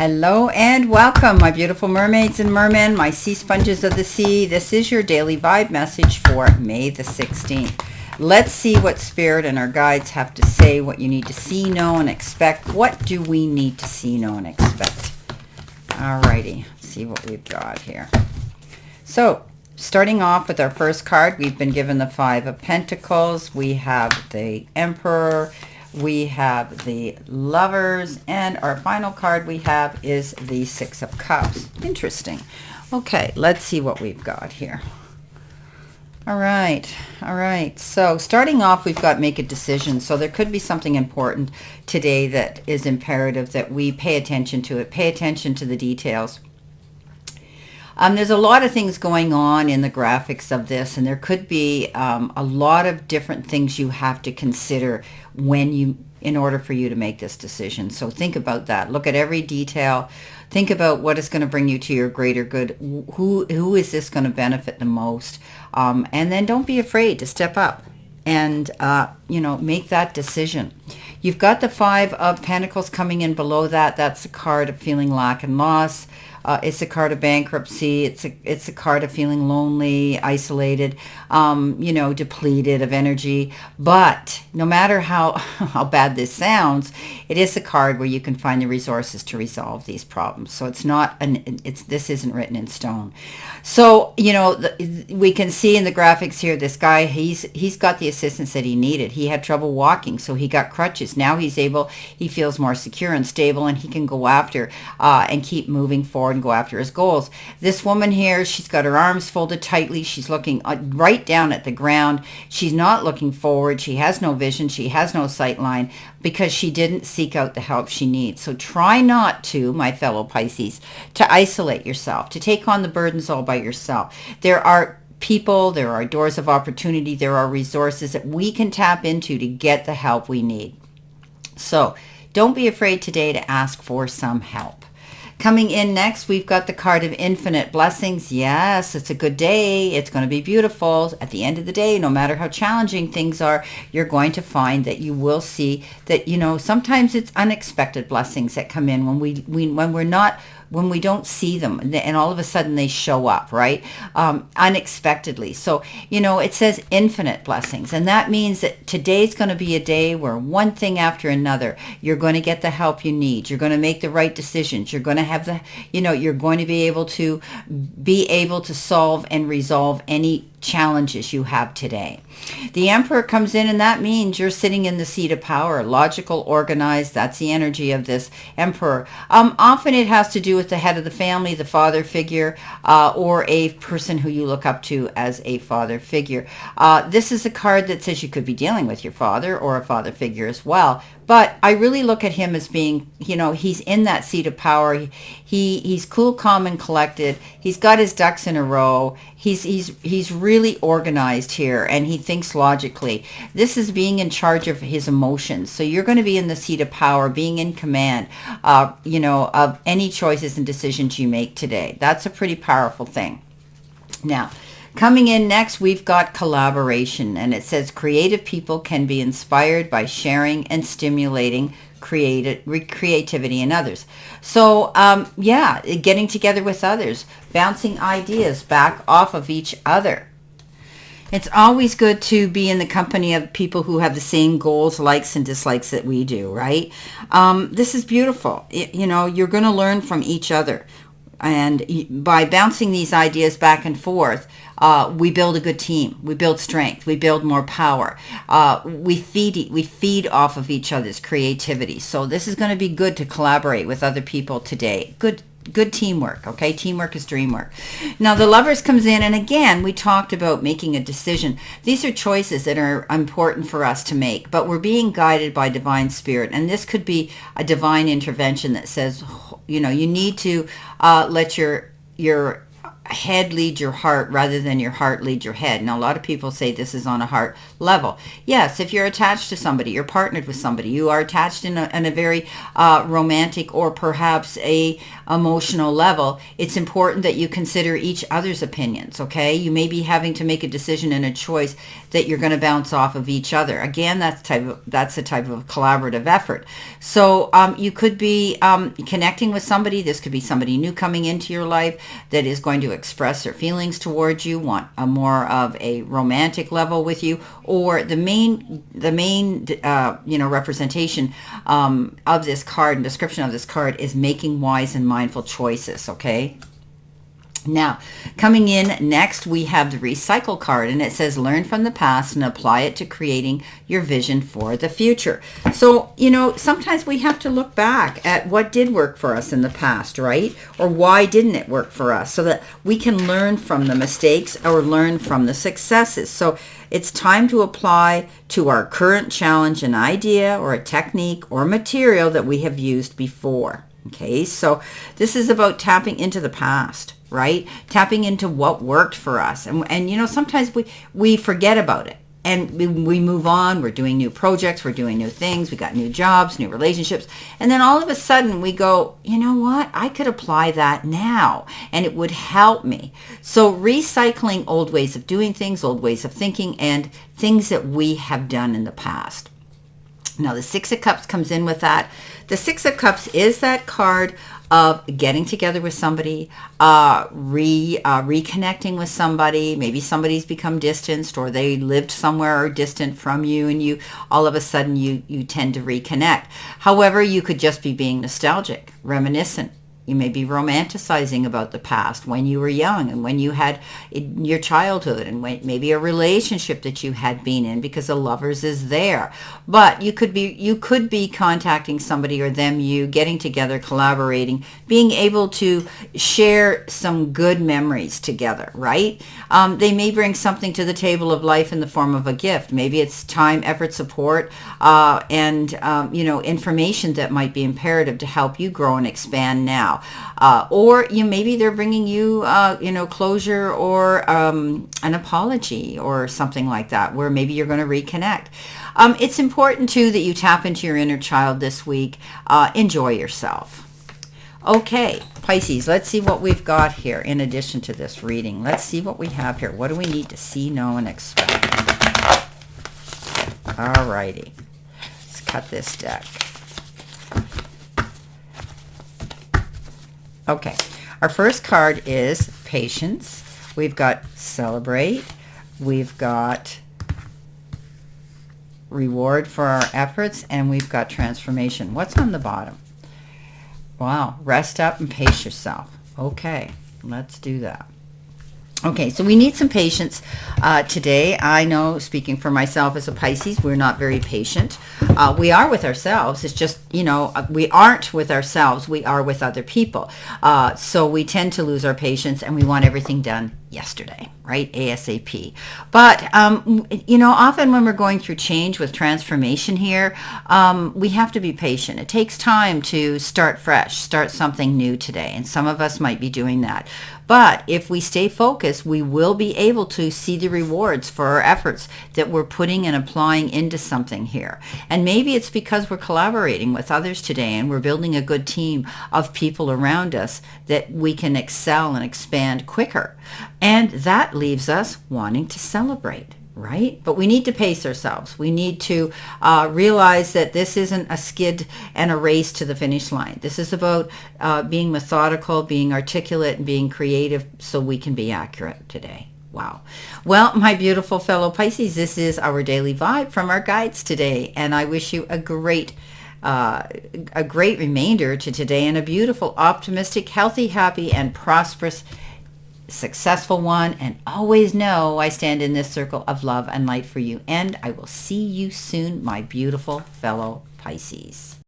Hello and welcome, my beautiful mermaids and mermen, my sea sponges of the sea. This is your daily vibe message for May the 16th. Let's see what Spirit and our guides have to say, what you need to see, know, and expect. What do we need to see, know, and expect? Alrighty, let's see what we've got here. So, starting off with our first card, we've been given the Five of Pentacles. We have the Emperor. We have the Lovers, and our final card we have is the Six of Cups. Interesting. Okay, let's see what we've got here. All right. So starting off, we've got make a decision. So there could be something important today that is imperative that we pay attention to it. Pay attention to the details. There's a lot of things going on in the graphics of this, and there could be a lot of different things you have to consider in order for you to make this decision. So think about that. Look at every detail. Think about what is going to bring you to your greater good. Who is this going to benefit the most? And then don't be afraid to step up and make that decision. You've got the Five of Pentacles coming in below that. That's a card of feeling lack and loss. It's a card of bankruptcy. It's a card of feeling lonely, isolated, depleted of energy. But no matter how bad this sounds, it is a card where you can find the resources to resolve these problems. So this isn't written in stone. So, we can see in the graphics here, this guy, he's got the assistance that he needed. He had trouble walking, so he got crutches. Now he feels more secure and stable, and he can go after and keep moving forward and go after his goals. This woman here, she's got her arms folded tightly. She's looking right down at the ground. She's not looking forward. She has no vision. She has no sight line because she didn't seek out the help she needs. So try not to, my fellow Pisces, to isolate yourself, to take on the burdens all by yourself. There are people, there are doors of opportunity, there are resources that we can tap into to get the help we need. So don't be afraid today to ask for some help. Coming in next, we've got the card of infinite blessings. Yes, it's a good day. It's going to be beautiful. At the end of the day, no matter how challenging things are, you're going to find that you will see that, sometimes it's unexpected blessings that come in when we don't see them, and all of a sudden they show up, right? Unexpectedly. So, it says infinite blessings, and that means that today's going to be a day where one thing after another, you're going to get the help you need. You're going to make the right decisions. You're going to have you're going to be able to solve and resolve any challenges you have today. The Emperor comes in, and that means you're sitting in the seat of power, logical, organized. That's the energy of this Emperor. Often it has to do with the head of the family, the father figure, or a person who you look up to as a father figure. This is a card that says you could be dealing with your father or a father figure as well. But I really look at him as being, he's in that seat of power. He's cool, calm, and collected. He's got his ducks in a row. He's really organized here, and he thinks logically. This is being in charge of his emotions. So you're going to be in the seat of power, being in command, of any choices and decisions you make today. That's a pretty powerful thing. Now, coming in next, we've got collaboration, and it says creative people can be inspired by sharing and stimulating creativity in others. So, getting together with others, bouncing ideas back off of each other. It's always good to be in the company of people who have the same goals, likes, and dislikes that we do, right? This is beautiful. You're going to learn from each other. And by bouncing these ideas back and forth, we build a good team. We build strength. We build more power. We feed off of each other's creativity. So this is going to be good to collaborate with other people today. Good teamwork, okay? Teamwork is dreamwork. Now, the Lovers comes in, and again, we talked about making a decision. These are choices that are important for us to make, but we're being guided by divine spirit, and this could be a divine intervention that says, you need to let your head lead your heart rather than your heart lead your head. Now, a lot of people say this is on a heart level. Yes, if you're attached to somebody, you're partnered with somebody, you are attached in a very romantic or perhaps a emotional level, it's important that you consider each other's opinions, okay? You may be having to make a decision and a choice that you're going to bounce off of each other. Again, that's a type of collaborative effort. So you could be connecting with somebody. This could be somebody new coming into your life that is going to express their feelings towards you, want a more of a romantic level with you, or the main representation of this card and description of this card is making wise and mindful choices, okay? Now, coming in next, we have the recycle card, and it says learn from the past and apply it to creating your vision for the future. So, sometimes we have to look back at what did work for us in the past, right? Or why didn't it work for us, so that we can learn from the mistakes or learn from the successes. So it's time to apply to our current challenge an idea or a technique or material that we have used before. Okay, so this is about tapping into the past, right? Tapping into what worked for us. And sometimes we forget about it. And we move on. We're doing new projects. We're doing new things. We got new jobs, new relationships. And then all of a sudden we go, you know what? I could apply that now and it would help me. So recycling old ways of doing things, old ways of thinking, and things that we have done in the past. Now, the Six of Cups comes in with that. The Six of Cups is that card of getting together with somebody, reconnecting with somebody. Maybe somebody's become distanced or they lived somewhere distant from you, and you all of a sudden you tend to reconnect. However, you could just be being nostalgic, reminiscent. You may be romanticizing about the past when you were young and when you had your childhood and maybe a relationship that you had been in, because the lovers is there. But you could be contacting somebody or them, you getting together, collaborating, being able to share some good memories together, right? They may bring something to the table of life in the form of a gift. Maybe it's time, effort, support, and information that might be imperative to help you grow and expand now. Or maybe they're bringing you, closure or an apology or something like that, where maybe you're going to reconnect. It's important, too, that you tap into your inner child this week. Enjoy yourself. Okay, Pisces, let's see what we've got here in addition to this reading. Let's see what we have here. What do we need to see, know, and expect? All righty. Let's cut this deck. Okay, our first card is patience. We've got celebrate. We've got reward for our efforts, and we've got transformation. What's on the bottom? Wow, rest up and pace yourself. Okay, let's do that. Okay, so we need some patience today. I know, speaking for myself as a Pisces, we're not very patient. We are with ourselves. It's just, we aren't with ourselves. We are with other people. So we tend to lose our patience and we want everything done yesterday, right? ASAP. But, often when we're going through change with transformation here, we have to be patient. It takes time to start fresh, start something new today. And some of us might be doing that. But if we stay focused, we will be able to see the rewards for our efforts that we're putting and applying into something here. And maybe it's because we're collaborating with others today and we're building a good team of people around us that we can excel and expand quicker. And that leaves us wanting to celebrate. Right? But we need to pace ourselves. We need to realize that this isn't a skid and a race to the finish line. This is about being methodical, being articulate, and being creative so we can be accurate today. Wow. Well, my beautiful fellow Pisces, this is our daily vibe from our guides today. And I wish you a great remainder to today and a beautiful, optimistic, healthy, happy, and prosperous successful one. And always know I stand in this circle of love and light for you. And I will see you soon, my beautiful fellow Pisces.